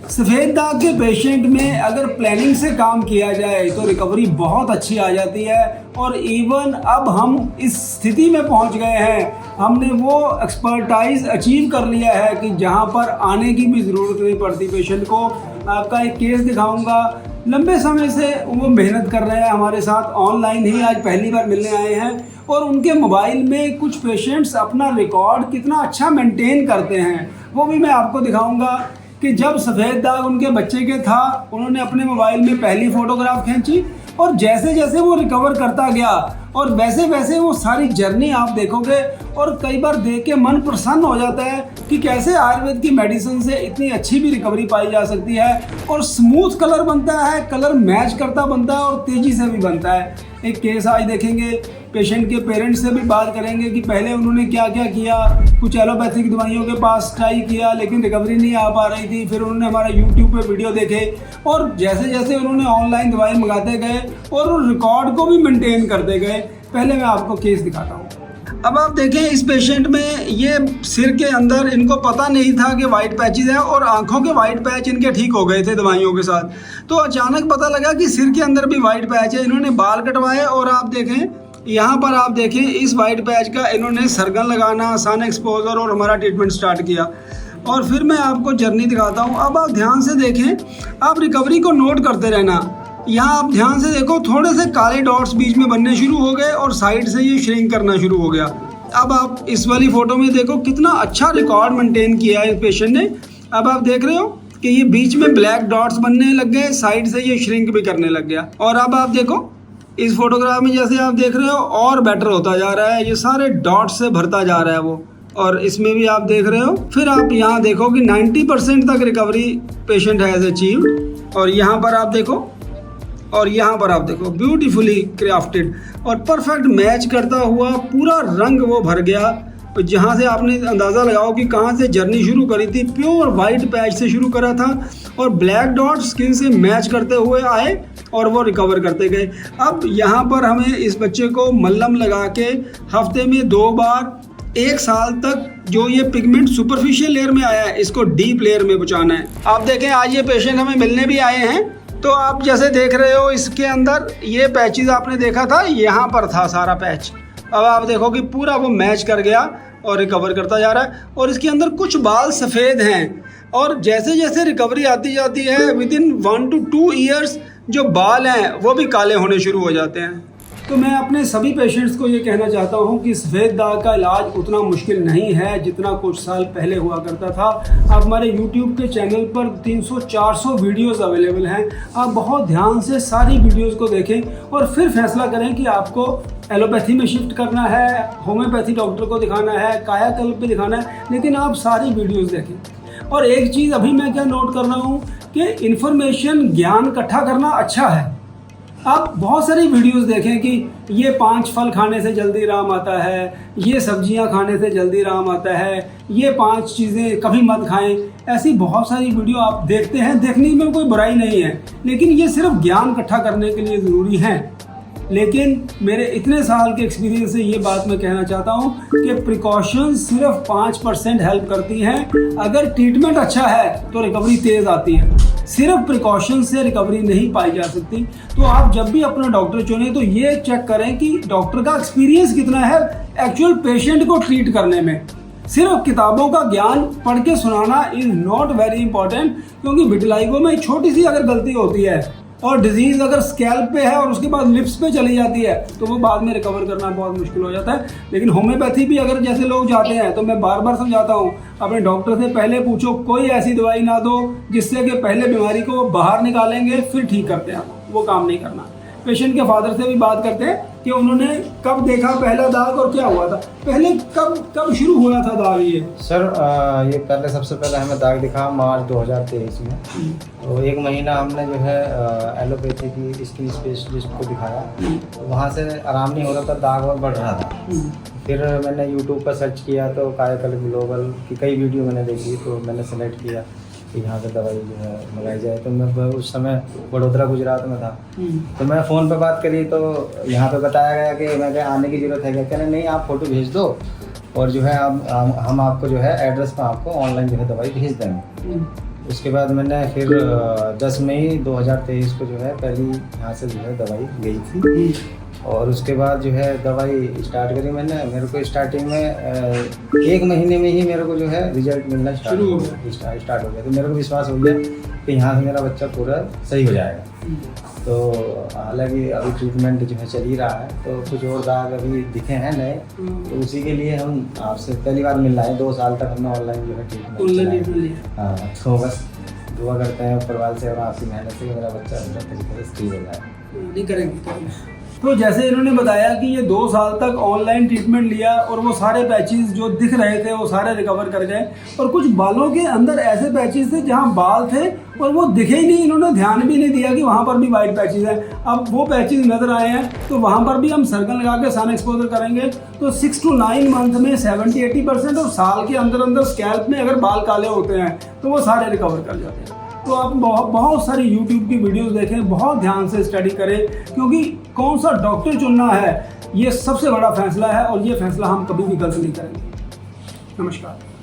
सफ़ेद दाग के पेशेंट में अगर प्लानिंग से काम किया जाए तो रिकवरी बहुत अच्छी आ जाती है। और इवन अब हम इस स्थिति में पहुंच गए हैं, हमने वो एक्सपर्टाइज अचीव कर लिया है कि जहां पर आने की भी ज़रूरत नहीं पड़ती पेशेंट को। आपका एक केस दिखाऊंगा, लंबे समय से वो मेहनत कर रहे हैं हमारे साथ, ऑनलाइन ही आज पहली बार मिलने आए हैं। और उनके मोबाइल में कुछ पेशेंट्स अपना रिकॉर्ड कितना अच्छा मेंटेन करते हैं वो भी मैं आपको दिखाऊंगा। कि जब सफ़ेद दाग उनके बच्चे के था, उन्होंने अपने मोबाइल में पहली फ़ोटोग्राफ खींची और जैसे जैसे वो रिकवर करता गया और वैसे वैसे वो सारी जर्नी आप देखोगे और कई बार देख के मन प्रसन्न हो जाता है कि कैसे आयुर्वेद की मेडिसिन से इतनी अच्छी भी रिकवरी पाई जा सकती है। और स्मूथ कलर बनता है, कलर मैच करता बनता है और तेज़ी से भी बनता है। एक केस आज देखेंगे, पेशेंट के पेरेंट्स से भी बात करेंगे कि पहले उन्होंने क्या क्या किया। कुछ एलोपैथिक दवाइयों के पास ट्राई किया लेकिन रिकवरी नहीं आ पा रही थी, फिर उन्होंने हमारा यूट्यूब पे वीडियो देखे और जैसे जैसे उन्होंने ऑनलाइन दवाई मंगाते गए और उन रिकॉर्ड को भी मेंटेन करते गए। पहले मैं आपको केस दिखाता हूँ। अब आप देखें, इस पेशेंट में ये सिर के अंदर इनको पता नहीं था कि वाइट पैचेज है और आंखों के वाइट पैच इनके ठीक हो गए थे दवाइयों के साथ। तो अचानक पता लगा कि सिर के अंदर भी वाइट पैच है। इन्होंने बाल कटवाए और आप देखें, यहाँ पर आप देखें इस वाइट पैच का इन्होंने सर्गन लगाना, सन एक्सपोजर और हमारा ट्रीटमेंट स्टार्ट किया। और फिर मैं आपको जर्नी दिखाता हूँ। अब आप ध्यान से देखें, आप रिकवरी को नोट करते रहना। यहाँ आप ध्यान से देखो, थोड़े से काले डॉट्स बीच में बनने शुरू हो गए और साइड से ये श्रिंक करना शुरू हो गया। अब आप इस वाली फ़ोटो में देखो कितना अच्छा रिकॉर्ड मेंटेन किया है पेशेंट ने। अब आप देख रहे हो कि ये बीच में ब्लैक डॉट्स बनने लग गए, साइड से ये श्रिंक भी करने लग गया। और अब आप देखो इस फोटोग्राफ में जैसे आप देख रहे हो और बेटर होता जा रहा है, ये सारे डॉट्स से भरता जा रहा है वो। और इसमें भी आप देख रहे हो। फिर आप यहाँ देखो कि 90% तक रिकवरी पेशेंट हैज़ अचीव्ड। और यहाँ पर आप देखो, और यहाँ पर आप देखो ब्यूटीफुली क्राफ्टेड और परफेक्ट मैच करता हुआ पूरा रंग वो भर गया। तो जहाँ से आपने अंदाज़ा लगाओ कि कहाँ से जर्नी शुरू करी थी, प्योर वाइट पैच से शुरू करा था और ब्लैक डॉट स्किन से मैच करते हुए आए और वो रिकवर करते गए। अब यहाँ पर हमें इस बच्चे को मल्लम लगा के हफ्ते में 2 बार 1 साल तक जो ये पिगमेंट सुपरफिशियल लेयर में आया है इसको डीप लेयर में पहुँचाना है। आप देखें, आज ये पेशेंट हमें मिलने भी आए हैं। तो आप जैसे देख रहे हो इसके अंदर ये पैचेज आपने देखा था, यहाँ पर था सारा पैच। अब आप देखो कि पूरा वो मैच कर गया और रिकवर करता जा रहा है। और इसके अंदर कुछ बाल सफ़ेद हैं और जैसे जैसे रिकवरी आती जाती है विदिन 1 to 2 ईयर्स जो बाल हैं वो भी काले होने शुरू हो जाते हैं। तो मैं अपने सभी पेशेंट्स को ये कहना चाहता हूँ कि सफ़ेद दाग का इलाज उतना मुश्किल नहीं है जितना कुछ साल पहले हुआ करता था। आप हमारे YouTube के चैनल पर 300-400 वीडियोस अवेलेबल हैं। आप बहुत ध्यान से सारी वीडियोस को देखें और फिर फैसला करें कि आपको एलोपैथी में शिफ्ट करना है, होम्योपैथी डॉक्टर को दिखाना है, कायाकल्प पे दिखाना है, लेकिन आप सारी वीडियोज़ देखें। और एक चीज़ अभी मैं क्या नोट कर रहा हूँ कि इन्फॉर्मेशन, ज्ञान इकट्ठा करना अच्छा है। आप बहुत सारी वीडियोस देखें कि ये 5 फल खाने से जल्दी आराम आता है, ये सब्जियां खाने से जल्दी आराम आता है, ये 5 चीज़ें कभी मत खाएं। ऐसी बहुत सारी वीडियो आप देखते हैं, देखने में कोई बुराई नहीं है, लेकिन ये सिर्फ ज्ञान इकट्ठा करने के लिए ज़रूरी है। लेकिन मेरे इतने साल के एक्सपीरियंस से ये बात मैं कहना चाहता हूँ कि प्रिकॉशंस सिर्फ 5% हेल्प करती हैं। अगर ट्रीटमेंट अच्छा है तो रिकवरी तेज़ आती है। सिर्फ प्रिकॉशन से रिकवरी नहीं पाई जा सकती। तो आप जब भी अपना डॉक्टर चुनें तो ये चेक करें कि डॉक्टर का एक्सपीरियंस कितना है एक्चुअल पेशेंट को ट्रीट करने में। सिर्फ किताबों का ज्ञान पढ़ के सुनाना इज़ नॉट वेरी इंपॉर्टेंट, क्योंकि विटिलाइगो में छोटी सी अगर गलती होती है और डिजीज़ अगर स्कैल्प पे है और उसके बाद लिप्स पे चली जाती है तो वो बाद में रिकवर करना बहुत मुश्किल हो जाता है। लेकिन होम्योपैथी भी अगर जैसे लोग जाते हैं तो मैं बार बार समझाता हूँ, अपने डॉक्टर से पहले पूछो, कोई ऐसी दवाई ना दो जिससे कि पहले बीमारी को बाहर निकालेंगे फिर ठीक करते हैं, वो काम नहीं करना। पेशेंट के फादर से भी बात करते हैं कि उन्होंने कब देखा पहला दाग और क्या हुआ था, पहले कब शुरू हुआ था दाग ये? सर ये पहले सबसे पहले हमें दाग दिखा मार्च 2023 में। तो 1 महीना हमने जो है एलोपैथी की स्किन स्पेशलिस्ट को दिखाया, तो वहाँ से आराम नहीं हो रहा था, दाग और बढ़ रहा था। फिर मैंने यूट्यूब पर सर्च किया तो कायाकल्प ग्लोबल की कई वीडियो मैंने देखी, तो मैंने सेलेक्ट किया कि यहाँ से दवाई जो है मंगाई जाए। तो मैं उस समय वडोदरा गुजरात में था, तो मैं फ़ोन पे बात करी तो यहाँ पे बताया गया कि मैं क्या आने की ज़रूरत है क्या? कहने नहीं, आप फ़ोटो भेज दो और जो है हम आपको जो है एड्रेस पर आपको ऑनलाइन जो है दवाई भेज देंगे। उसके बाद मैंने फिर 10 मई 2023 को जो है पहली यहाँ से जो है दवाई गई थी, और उसके बाद जो है दवाई स्टार्ट करी मैंने। मेरे को स्टार्टिंग में 1 महीने में ही मेरे को जो है रिजल्ट मिलना स्टार्ट हो गया। तो मेरे को विश्वास हो गया कि यहाँ से मेरा बच्चा पूरा सही हो जाएगा। तो हालांकि अभी ट्रीटमेंट जो है चल ही रहा है, तो कुछ और दाग अभी दिखे हैं नए, तो उसी के लिए हम आपसे पहली बार मिल रहे हैं। 2 साल तक हमने ऑनलाइन जो है ट्रीटमेंट। हाँ, तो बस दुआ करते हैं ऊपर वाले से और आपकी मेहनत से मेरा बच्चा तरीके से ठीक हो जाए। नहीं करेंगे। तो जैसे इन्होंने बताया कि ये 2 साल तक ऑनलाइन ट्रीटमेंट लिया और वो सारे पैचेस जो दिख रहे थे वो सारे रिकवर कर गए, और कुछ बालों के अंदर ऐसे पैचेस थे जहाँ बाल थे और वो दिखे ही नहीं, इन्होंने ध्यान भी नहीं दिया कि वहाँ पर भी वाइट पैचेस हैं। अब वो पैचेस नजर आए हैं, तो वहाँ पर भी हम सर्कल लगा के सन एक्सपोजर करेंगे, तो 6 to 9 मंथ में 70-80%, और साल के अंदर अंदर स्कैल्प में अगर बाल काले होते हैं तो वो सारे रिकवर कर जाते हैं। तो आप बहुत सारी YouTube की वीडियोस देखें, बहुत ध्यान से स्टडी करें, क्योंकि कौन सा डॉक्टर चुनना है ये सबसे बड़ा फैसला है, और ये फैसला हम कभी भी गलत नहीं करेंगे। नमस्कार।